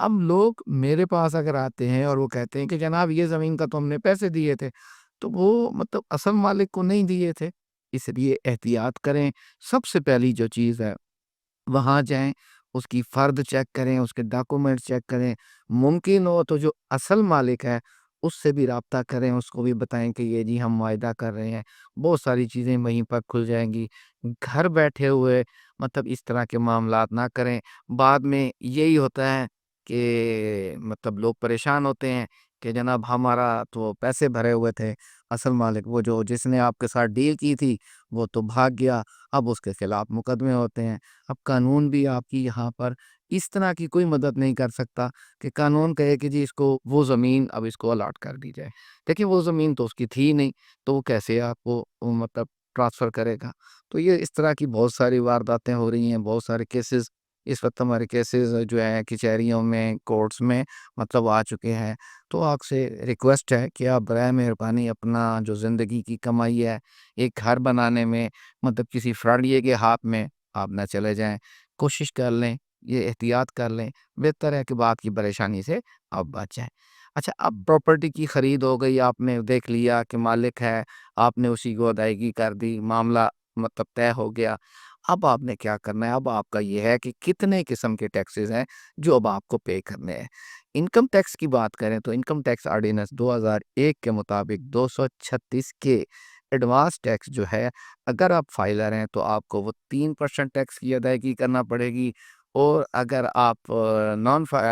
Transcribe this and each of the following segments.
اب لوگ میرے پاس اگر آتے ہیں اور وہ کہتے ہیں کہ جناب یہ زمین کا تو ہم نے پیسے دیے تھے، تو وہ مطلب اصل مالک کو نہیں دیے تھے، اس لیے احتیاط کریں۔ سب سے پہلی جو چیز ہے، وہاں جائیں، اس کی فرد چیک کریں، اس کے ڈاکومنٹ چیک کریں، ممکن ہو تو جو اصل مالک ہے اس سے بھی رابطہ کریں، اس کو بھی بتائیں کہ یہ جی ہم معاہدہ کر رہے ہیں، بہت ساری چیزیں وہیں پر کھل جائیں گی۔ گھر بیٹھے ہوئے مطلب اس طرح کے معاملات نہ کریں، بعد میں یہی ہوتا ہے کہ مطلب لوگ پریشان ہوتے ہیں کہ جناب ہمارا تو پیسے بھرے ہوئے تھے، اصل مالک وہ جو جس نے آپ کے ساتھ ڈیل کی تھی وہ تو بھاگ گیا، اب اس کے خلاف مقدمے ہوتے ہیں۔ اب قانون بھی آپ کی یہاں پر اس طرح کی کوئی مدد نہیں کر سکتا کہ قانون کہے کہ جی اس کو وہ زمین اب اس کو الاٹ کر دی جائے، دیکھیں وہ زمین تو اس کی تھی نہیں، تو وہ کیسے آپ کو مطلب ٹرانسفر کرے گا؟ تو یہ اس طرح کی بہت ساری وارداتیں ہو رہی ہیں، بہت سارے کیسز اس وقت ہمارے کیسز جو ہیں کچہریوں میں، کورٹس میں مطلب آ چکے ہیں۔ تو آپ سے ریکویسٹ ہے کہ آپ برائے مہربانی اپنا جو زندگی کی کمائی ہے ایک گھر بنانے میں مطلب کسی فراڈیے کے ہاتھ میں آپ نہ چلے جائیں، کوشش کر لیں، یہ احتیاط کر لیں، بہتر ہے کہ بعد کی پریشانی سے آپ بچ جائیں۔ اچھا، اب پراپرٹی کی خرید ہو گئی، آپ نے دیکھ لیا کہ مالک ہے، آپ نے اسی کو ادائیگی کر دی، معاملہ مطلب طے ہو گیا۔ اب آپ نے کیا کرنا ہے؟ اب آپ کا یہ ہے کہ کتنے قسم کے ٹیکسز ہیں جو اب آپ کو پے کرنے ہیں۔ انکم ٹیکس کی بات کریں تو انکم ٹیکس آرڈیننس 2001 کے مطابق 236 کے ایڈوانس ٹیکس جو ہے، اگر آپ فائلر ہیں تو آپ کو وہ 3% ٹیکس کی ادائیگی کرنا پڑے گی، اور اگر آپ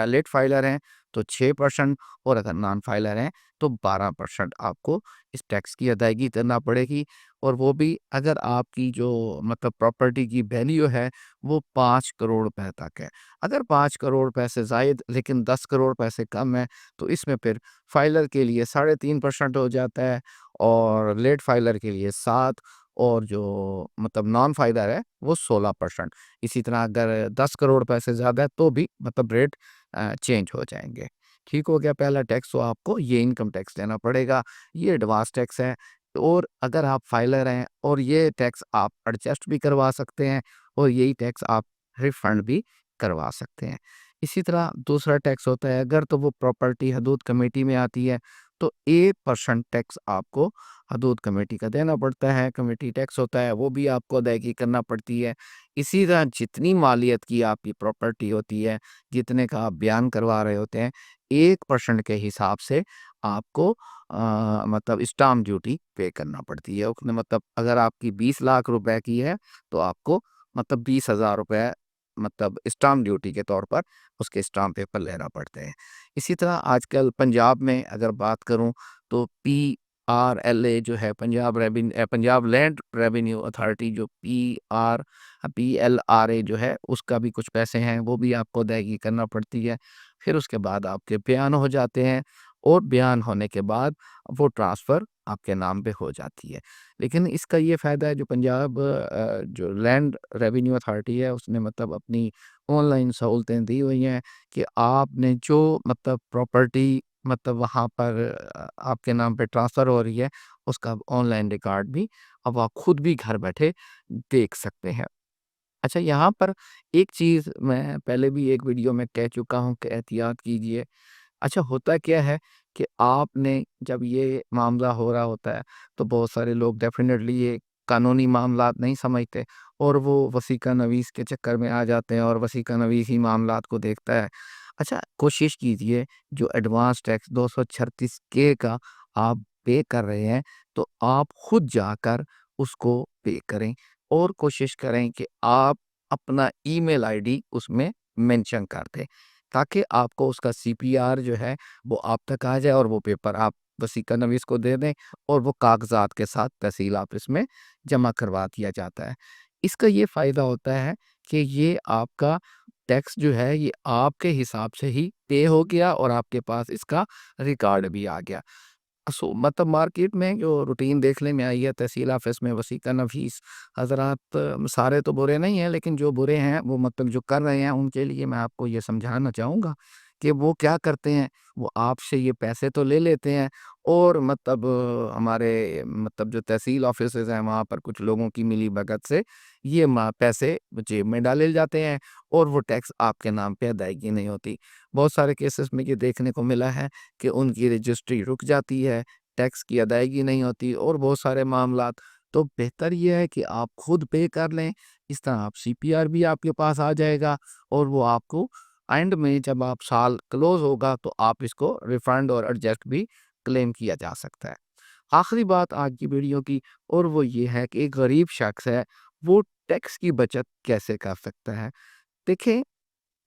لیٹ فائلر ہیں تو 6%، اور اگر نان فائلر ہیں تو 12% آپ کو اس ٹیکس کی ادائیگی کرنا پڑے گی، اور وہ بھی اگر آپ کی جو مطلب پراپرٹی کی ویلیو ہے وہ 5 کروڑ روپے تک ہے۔ اگر 5 کروڑ روپے سے زائد لیکن 10 کروڑ روپے سے کم ہے تو اس میں پھر فائلر کے لیے 3.5% ہو جاتا ہے، اور لیٹ فائلر کے لیے 7، اور جو مطلب نان فائلر ہے وہ 16%۔ اسی طرح اگر 10 کروڑ روپے سے زیادہ ہے تو بھی مطلب ریٹ چینج ہو جائیں گے۔ ٹھیک ہو گیا پہلا ٹیکس، تو آپ کو یہ انکم ٹیکس دینا پڑے گا، یہ ایڈوانس ٹیکس ہے۔ اور اگر آپ فائلر ہیں اور یہ ٹیکس آپ ایڈجسٹ بھی کروا سکتے ہیں، اور یہی ٹیکس آپ ریفنڈ بھی کروا سکتے ہیں۔ اسی طرح دوسرا ٹیکس ہوتا ہے، اگر تو وہ پراپرٹی حدود کمیٹی میں آتی ہے تو 8% ٹیکس آپ کو حدود کمیٹی کا دینا پڑتا ہے، کمیٹی ٹیکس ہوتا ہے، وہ بھی آپ کو ادائیگی کرنا پڑتی ہے۔ اسی طرح جتنی مالیت کی آپ کی پراپرٹی ہوتی ہے، جتنے کا آپ بیان کروا رہے ہوتے ہیں، 1% کے حساب سے آپ کو مطلب اسٹامپ ڈیوٹی پے کرنا پڑتی ہے۔ اس میں مطلب اگر آپ کی 20 لاکھ روپے کی ہے تو آپ کو مطلب 20,000 روپے مطلب اسٹامپ ڈیوٹی کے طور پر اس کے اسٹامپ پیپر لینا پڑتے ہیں۔ اسی طرح آج کل پنجاب میں اگر بات کروں تو PRLA جو ہے، پنجاب لینڈ ریونیو اتھارٹی، جو PLRA جو ہے، اس کا بھی کچھ پیسے ہیں، وہ بھی آپ کو ادائیگی کرنا پڑتی ہے۔ پھر اس کے بعد آپ کے بیان ہو جاتے ہیں، اور بیان ہونے کے بعد وہ ٹرانسفر آپ کے نام پہ ہو جاتی ہے۔ لیکن اس کا یہ فائدہ ہے، جو پنجاب جو لینڈ ریونیو اتھارٹی ہے، اس نے مطلب اپنی آن لائن سہولتیں دی ہوئی ہیں کہ آپ نے جو مطلب پراپرٹی مطلب وہاں پر آپ کے نام پہ ٹرانسفر ہو رہی ہے، اس کا آن لائن ریکارڈ بھی اب آپ خود بھی گھر بیٹھے دیکھ سکتے ہیں۔ اچھا، یہاں پر ایک چیز میں پہلے بھی ایک ویڈیو میں کہہ چکا ہوں کہ احتیاط کیجئے۔ اچھا، ہوتا کیا ہے کہ آپ نے جب یہ معاملہ ہو رہا ہوتا ہے تو بہت سارے لوگ ڈیفینیٹلی یہ قانونی معاملات نہیں سمجھتے، اور وہ وثیقہ نویس کے چکر میں آ جاتے ہیں، اور وثیقہ نویس ہی معاملات کو دیکھتا ہے۔ اچھا، کوشش کیجئے جو ایڈوانس ٹیکس 236 کا آپ پے کر رہے ہیں تو آپ خود جا کر اس کو پے کریں، اور کوشش کریں کہ آپ اپنا ای میل آئی ڈی اس میں مینشن کر دیں، تاکہ آپ کو اس کا CPR جو ہے وہ آپ تک آ جائے، اور وہ پیپر آپ وثیقہ نویس کو دے دیں، اور وہ کاغذات کے ساتھ تحصیل آفس میں جمع کروا دیا جاتا ہے۔ اس کا یہ فائدہ ہوتا ہے کہ یہ آپ کا ٹیکس جو ہے یہ آپ کے حساب سے ہی پے ہو گیا، اور آپ کے پاس اس کا ریکارڈ بھی آ گیا۔ مطلب مارکیٹ میں جو روٹین دیکھنے میں آئی ہے تحصیل آفس میں وثیقہ نویس، حضرات سارے تو برے نہیں ہیں، لیکن جو برے ہیں وہ مطلب جو کر رہے ہیں ان کے لیے میں آپ کو یہ سمجھانا چاہوں گا کہ وہ کیا کرتے ہیں، وہ آپ سے یہ پیسے تو لے لیتے ہیں اور مطلب ہمارے مطلب جو تحصیل آفیسز ہیں وہاں پر کچھ لوگوں کی ملی بھگت سے یہ پیسے جیب میں ڈالے جاتے ہیں اور وہ ٹیکس آپ کے نام پہ ادائیگی نہیں ہوتی۔ بہت سارے کیسز میں یہ دیکھنے کو ملا ہے کہ ان کی رجسٹری رک جاتی ہے، ٹیکس کی ادائیگی نہیں ہوتی اور بہت سارے معاملات۔ تو بہتر یہ ہے کہ آپ خود پے کر لیں، اس طرح آپ سی پی آر بھی آپ کے پاس آ جائے گا اور وہ آپ کو اینڈ میں جب آپ سال کلوز ہوگا تو آپ اس کو ریفنڈ اور ایڈجسٹ بھی کلیم کیا جا سکتا ہے۔ آخری بات آج کی ویڈیو کی اور وہ یہ ہے کہ ایک غریب شخص ہے وہ ٹیکس کی بچت کیسے کر سکتا ہے۔ دیکھیں،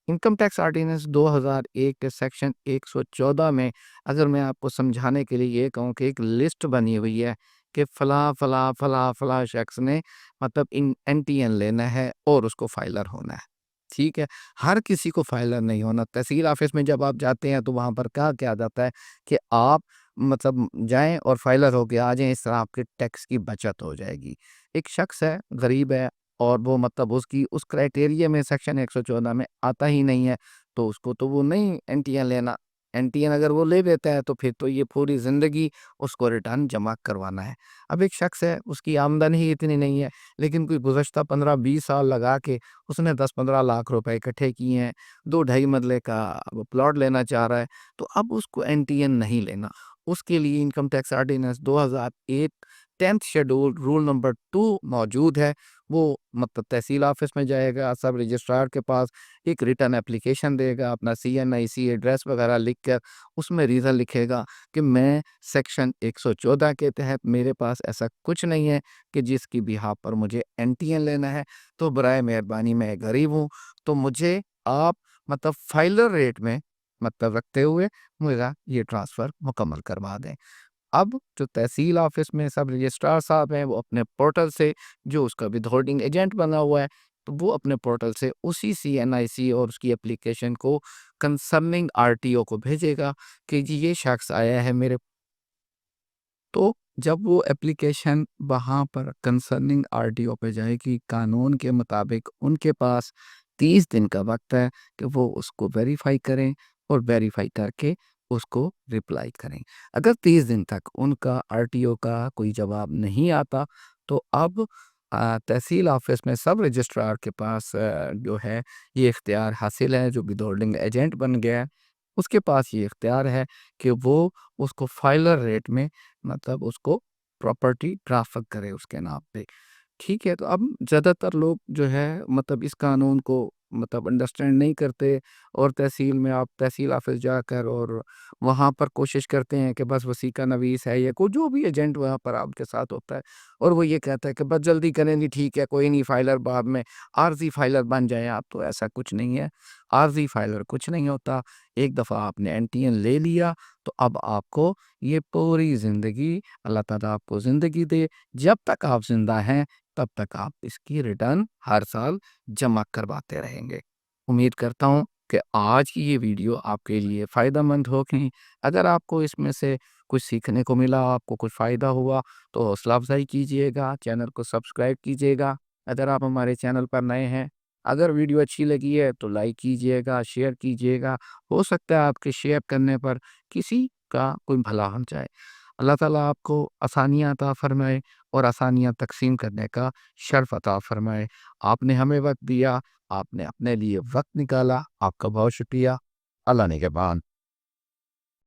انکم ٹیکس آرڈیننس 2001 کے سیکشن 114 میں اگر میں آپ کو سمجھانے کے لیے یہ کہوں کہ ایک لسٹ بنی ہوئی ہے کہ فلاں فلاں فلاں فلاں شخص نے مطلب این ٹی این لینا ہے اور اس کو فائلر ہونا ہے، ٹھیک ہے۔ ہر کسی کو فائلر نہیں ہونا۔ تحصیل آفس میں جب آپ جاتے ہیں تو وہاں پر کیا جاتا ہے کہ آپ مطلب جائیں اور فائلر ہو کے آ جائیں، اس طرح آپ کے ٹیکس کی بچت ہو جائے گی۔ ایک شخص ہے، غریب ہے اور وہ مطلب اس کرائٹیریا میں سیکشن 114 میں آتا ہی نہیں ہے تو اس کو تو وہ نہیں این ٹی این لینا۔ این ٹی این اگر وہ لے لیتا ہے تو پھر تو یہ پوری زندگی اس کو ریٹرن جمع کروانا ہے۔ اب ایک شخص ہے، اس کی آمدن ہی اتنی نہیں ہے لیکن کوئی گزشتہ 15-20 سال لگا کے اس نے 10-15 لاکھ روپے اکٹھے کیے ہیں، 2-2.5 مرلے کا وہ پلاٹ لینا چاہ رہا ہے تو اب اس کو این ٹی این نہیں لینا۔ اس کے لیے income tax ordinance 2008 10th schedule rule number 2 موجود ہے۔ وہ مطلب تحصیل آفس میں جائے گا، سب رجسٹرار کے پاس ایک ریٹرن اپلیکیشن دے گا، اپنا CNIC ایڈریس وغیرہ لکھ کر اس میں ریزن لکھے گا کہ میں سیکشن 114 کے تحت میرے پاس ایسا کچھ نہیں ہے کہ جس کی بہاف پر مجھے این ٹی این لینا ہے، تو برائے مہربانی میں غریب ہوں تو مجھے آپ مطلب فائلر ریٹ میں مطلب رکھتے ہوئے میرا یہ ٹرانسفر مکمل کروا دیں۔ اب جو تحصیل آفس میں سب رجسٹرار صاحب ہیں وہ اپنے پورٹل سے، جو اس کا ود ہولڈنگ ایجنٹ بنا ہوا ہے، تو وہ اپنے پورٹل سے اسی CNIC اور اس کی اپلیکیشن کو کنسرننگ RTO کو بھیجے گا کہ جی یہ شخص آیا ہے میرے۔ تو جب وہ اپلیکیشن وہاں پر کنسرننگ RTO پہ جائے گی، قانون کے مطابق ان کے پاس 30 دن کا وقت ہے کہ وہ اس کو ویریفائی کریں اور ویریفائی کر کے اس کو ریپلائی کریں۔ اگر 30 دن تک ان کا RTO کا کوئی جواب نہیں آتا تو اب تحصیل آفس میں سب رجسٹرار کے پاس جو ہے یہ اختیار حاصل ہے، جو ود ہولڈنگ ایجنٹ بن گیا ہے اس کے پاس یہ اختیار ہے کہ وہ اس کو فائلر ریٹ میں مطلب اس کو پراپرٹی ٹرانسفر کرے اس کے نام پہ، ٹھیک ہے۔ تو اب زیادہ تر لوگ جو ہے مطلب اس قانون کو مطلب انڈرسٹینڈ نہیں کرتے اور تحصیل میں آپ تحصیل آفس جا کر اور وہاں پر کوشش کرتے ہیں کہ بس وسیقہ نویس ہے یا کوئی جو بھی ایجنٹ وہاں پر آپ کے ساتھ ہوتا ہے اور وہ یہ کہتا ہے کہ بس جلدی کریں جی، ٹھیک ہے کوئی نہیں، فائلر بعد میں عارضی فائلر بن جائیں آپ۔ تو ایسا کچھ نہیں ہے، عارضی فائلر کچھ نہیں ہوتا۔ ایک دفعہ آپ نے این ٹی این لے لیا تو اب آپ کو یہ پوری زندگی اللہ تعالیٰ آپ کو زندگی دے، جب تک آپ زندہ ہیں تب تک آپ اس کی ریٹرن ہر سال جمع کرواتے رہیں گے۔ امید کرتا ہوں کہ آج کی یہ ویڈیو آپ کے لیے فائدہ مند ہوگی۔ اگر آپ کو اس میں سے کچھ سیکھنے کو ملا، آپ کو کچھ فائدہ ہوا تو حوصلہ افزائی کیجئے گا، چینل کو سبسکرائب کیجئے گا اگر آپ ہمارے چینل پر نئے ہیں۔ اگر ویڈیو اچھی لگی ہے تو لائک کیجئے گا، شیئر کیجئے گا، ہو سکتا ہے آپ کے شیئر کرنے پر کسی کا کوئی بھلا ہو جائے۔ اللہ تعالیٰ آپ کو آسانیاں عطا فرمائے اور آسانیاں تقسیم کرنے کا شرف عطا فرمائے۔ آپ نے ہمیں وقت دیا، آپ نے اپنے لیے وقت نکالا، آپ کا بہت شکریہ۔ اللہ نگہبان۔